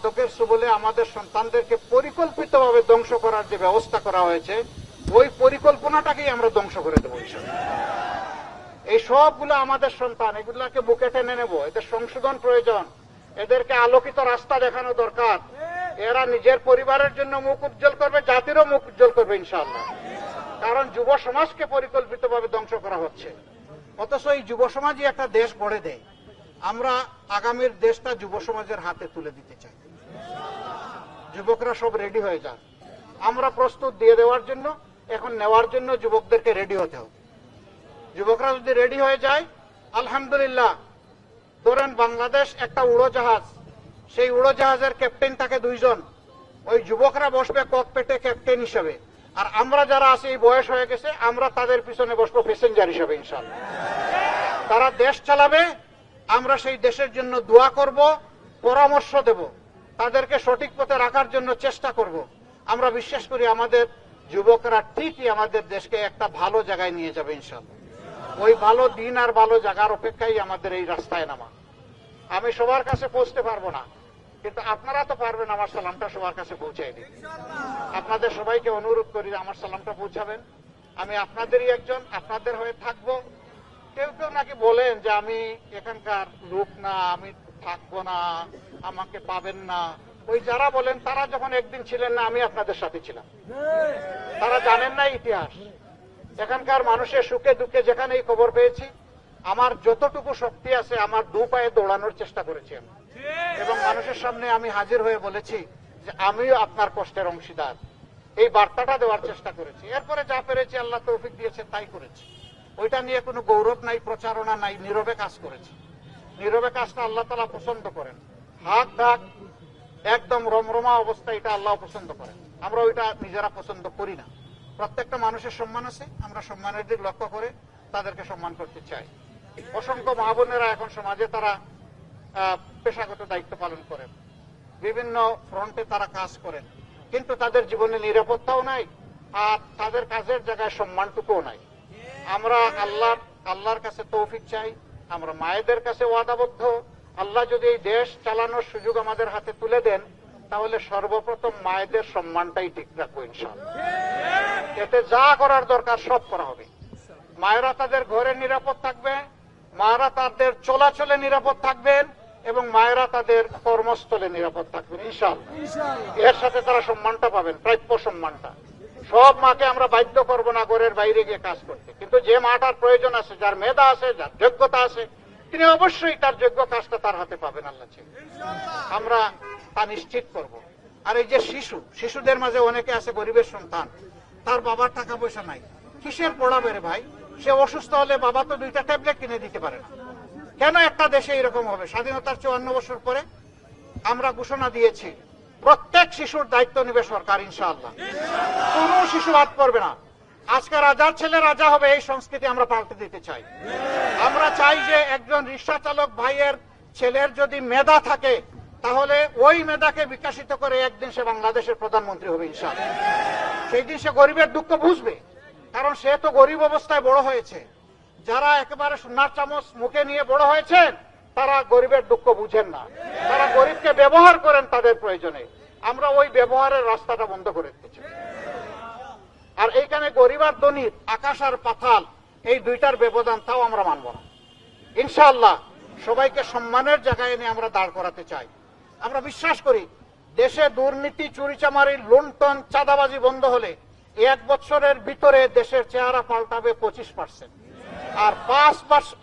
মাদকের সুবলে আমাদের সন্তানদেরকে পরিকল্পিতভাবে ধ্বংস করার যে ব্যবস্থা করা হয়েছে, ওই পরিকল্পনাটাকেই আমরা ধ্বংস করে দেবো ইনশাআল্লাহ। এই সবগুলো আমাদের সন্তান, এগুলাকে বুকে টেনে নেব। এদের সংশোধন প্রয়োজন, এদেরকে আলোকিত রাস্তা দেখানো দরকার। এরা নিজের পরিবারের জন্য মুখ উজ্জ্বল করবে, জাতিরও মুখ উজ্জ্বল করবে ইনশাআল্লাহ। কারণ যুব সমাজকে পরিকল্পিতভাবে ধ্বংস করা হচ্ছে, অথচ এই যুব সমাজই একটা দেশ গড়ে দেয়। আমরা আগামীর দেশটা যুব সমাজের হাতে তুলে দিতে চাই। যুবকরা সব রেডি হয়ে যান, আমরা প্রস্তুত দিয়ে দেওয়ার জন্য। এখন নেওয়ার জন্য যুবকদেরকে রেডি হতে হবে। যুবকরা যদি রেডি হয়ে যায়, আলহামদুলিল্লাহ, ধরেন বাংলাদেশ একটা উড়োজাহাজ, সেই উড়োজাহাজের ক্যাপ্টেন থাকে 2 জন, ওই যুবকরা বসবে ককপিটে ক্যাপ্টেন হিসেবে, আর আমরা যারা আছি এই বয়স হয়ে গেছে, আমরা তাদের পিছনে বসবো প্যাসেঞ্জার হিসেবে ইনশাআল্লাহ। তারা দেশ চালাবে, আমরা সেই দেশের জন্য দোয়া করব, পরামর্শ দেব, তাদেরকে সঠিক পথে রাখার জন্য চেষ্টা করব। আমরা বিশ্বাস করি আমাদের যুবকরা ঠিকই আমাদের দেশকে একটা ভালো জায়গায় নিয়ে যাবে ইনশাআল্লাহ। ওই ভালো দিন আর ভালো জায়গার অপেক্ষায় আমাদের এই রাস্তায় নামা। আমি সবার কাছে পৌঁছতে পারবো না, কিন্তু আপনারা তো পারবেন আমার সালামটা সবার কাছে পৌঁছাই দিন। আপনাদের সবাইকে অনুরোধ করি আমার সালামটা পৌঁছাবেন। আমি আপনাদেরই একজন, আপনাদের হয়ে থাকবো। কেউ কেউ নাকি বলেন যে আমি এখানকার লোক না, আমি থাকবো না, আমাকে পাবেন না। ওই যারা বলেন তারা যখন একদিন ছিলেন না, আমি আপনাদের সাথে ছিলাম। তারা জানেন না ইতিহাস। এখানকার মানুষের সুখে দুঃখে যেখানেই খবর পেয়েছি, আমার যতটুকু শক্তি আছে আমার 2 পায়ে দৌড়ানোর চেষ্টা করেছি আমি, এবং মানুষের সামনে আমি হাজির হয়ে বলেছি যে আমিও আপনার কষ্টের অংশীদার। এই বার্তাটা দেওয়ার চেষ্টা করেছি। এরপরে যা পেরেছি আল্লাহ তৌফিক দিয়েছে তাই করেছি। ওইটা নিয়ে কোনো গৌরব নাই, প্রচারণা নাই, নীরবে কাজ করেছি। নীরবে কাজটা আল্লাহ তাআলা পছন্দ করেন। হাত ডাক একদম রমরমা অবস্থা, এটা আল্লাহ পছন্দ করেন। আমরা ওইটা নিজেরা পছন্দ করি না। প্রত্যেকটা মানুষের সম্মান আছে, আমরা সম্মানের দিক লক্ষ্য করে তাদেরকে সম্মান করতে চাই। অসংখ্য মা বোনেরা এখন সমাজে তারা পেশাগত দায়িত্ব পালন করেন, বিভিন্ন ফ্রন্টে তারা কাজ করেন, কিন্তু তাদের জীবনে নিরাপত্তাও নাই, আর তাদের কাজের জায়গায় সম্মানটুকুও নাই। আমরা আল্লাহর কাছে তৌফিক চাই, আমরা মায়েদের কাছে ওয়াদাবদ্ধ। আল্লাহ যদি এই দেশ চালানোর সুযোগ আমাদের হাতে তুলে দেন, তাহলে সর্বপ্রথম মায়েদের সম্মানটাই ঠিক রাখবো ইনশাআল্লাহ। এতে যা করার দরকার সব করা হবে। মায়েরা তাদের ঘরে নিরাপদ থাকবে, মায়েরা তাদের চলাচলে নিরাপদ থাকবেন, এবং মায়েরা তাদের কর্মস্থলে নিরাপদ থাকবেন ইনশাআল্লাহ। এর সাথে তারা সম্মানটা পাবেন, প্রাপ্য সম্মানটা। সব মাকে আমরা বাধ্য করবো না ঘরের বাইরে গিয়ে কাজ করতে, কিন্তু যে মাটার প্রয়োজন আছে, যার মেধা আছে, যার যোগ্যতা আছে, তিনি অবশ্যই তার যোগ্য কাজটা তার হাতে পাবেন আল্লাহ চাই। আমরা তা নিশ্চিত করব। আর এই যে শিশুদের মাঝে অনেকে আছে গরিবের সন্তান, তার বাবার টাকা পয়সা নাই, কিসের পড়াবে রে ভাই? সে অসুস্থ হলে বাবা তো 2টা ট্যাবলেট কিনে দিতে পারে না। কেন একটা দেশে এরকম হবে? স্বাধীনতার 54 বছর পরে আমরা ঘোষণা দিয়েছি প্রত্যেক শিশুর দায়িত্ব নেবে সরকার ইনশাআল্লাহ। কোন শিশু বাদ পড়বে না। আজকে রাজার ছেলে রাজা হবে, এই সংস্কৃতি আমরা পাল্টে দিতে চাই। আমরা চাই যে একজন রিক্সা চালক ভাইয়ের ছেলের যদি মেধা থাকে, তাহলে ওই মেধাকে বিকশিত করে একদিন সে বাংলাদেশের প্রধানমন্ত্রী হবে ইনশাআল্লাহ। সেই দিন সে গরিবের দুঃখ বুঝবে, কারণ সে তো গরিব অবস্থায় বড় হয়েছে। যারা একেবারে সোনার চামচ মুখে নিয়ে বড় হয়েছেন, তারা গরিবের দুঃখ বুঝেন না, তারা গরিবকে ব্যবহার করেন তাদের প্রয়োজনে। আমরা ওই ব্যবহারের রাস্তাটা বন্ধ করে দিতে চাই। আর এইখানে গরিব আর ধনী, আকাশ আর পাতাল, এই 2টার ব্যবধান, তাও আমরা মানব না ইনশাআল্লাহ। সবাইকে সম্মানের জায়গায় এনে আমরা দাঁড় করাতে চাই। আমরা বিশ্বাস করি দেশে দুর্নীতি, চুরিচামারি, লুণ্ঠন, চাঁদাবাজি বন্ধ হলে 1 বছরের ভিতরে দেশের চেহারা পাল্টাবে 25%, আর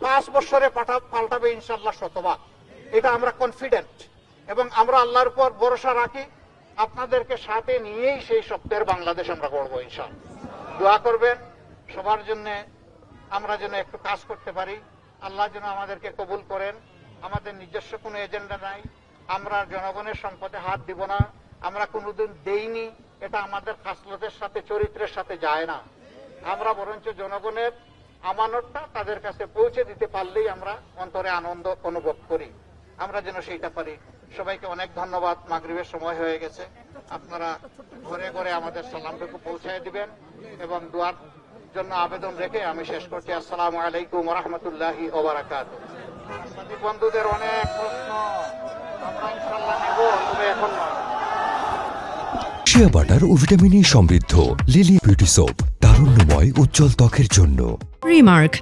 5 বছরে পাল্টাবে ইনশাআল্লাহ 100%। এটা আমরা কনফিডেন্ট, এবং আমরা আল্লাহর উপর ভরসা রাখি। আপনাদেরকে সাথে নিয়েই সেই স্বপ্নের বাংলাদেশ আমরা গড়বো ইনশাআল্লাহ। দোয়া করবেন সবার জন্য, আমরা যেন একটু কাজ করতে পারি। আল্লাহ যেন আমাদেরকে কবুল করেন। আমাদের নিজস্ব কোনো এজেন্ডা নাই, আমরা জনগণের সম্পদে হাত দিব না, আমরা কোনোদিন দেইনি। এটা আমাদের খাসলতের সাথে, চরিত্রের সাথে যায় না। আমরা বরঞ্চ জনগণের আমানতটা তাদের কাছে পৌঁছে দিতে পারলেই আমরা অন্তরে আনন্দ অনুভব করি। আমরা যেন সেইটা পারি। সবাইকে অনেক ধন্যবাদ। মাগরিবের সময় হয়ে গেছে, আপনারা ঘরে ঘরে আমাদের সালামটুকু পৌঁছায় দিবেন, এবং দোয়ার জন্য আবেদন রেখে আমি শেষ করছি। আসসালামু আলাইকুম ওয়া রাহমাতুল্লাহি ওয়া বারাকাতুহু। বন্ধুদের অনেক প্রশ্ন। আমরা ইনশাল্লাহ নেব, তবে এখন নয়। শিয়া বাটার ও ভিটামিন ই সমৃদ্ধ লিলি বিউটি সোপ, তারুণ্যময় উজ্জ্বল ত্বকের জন্য। Remark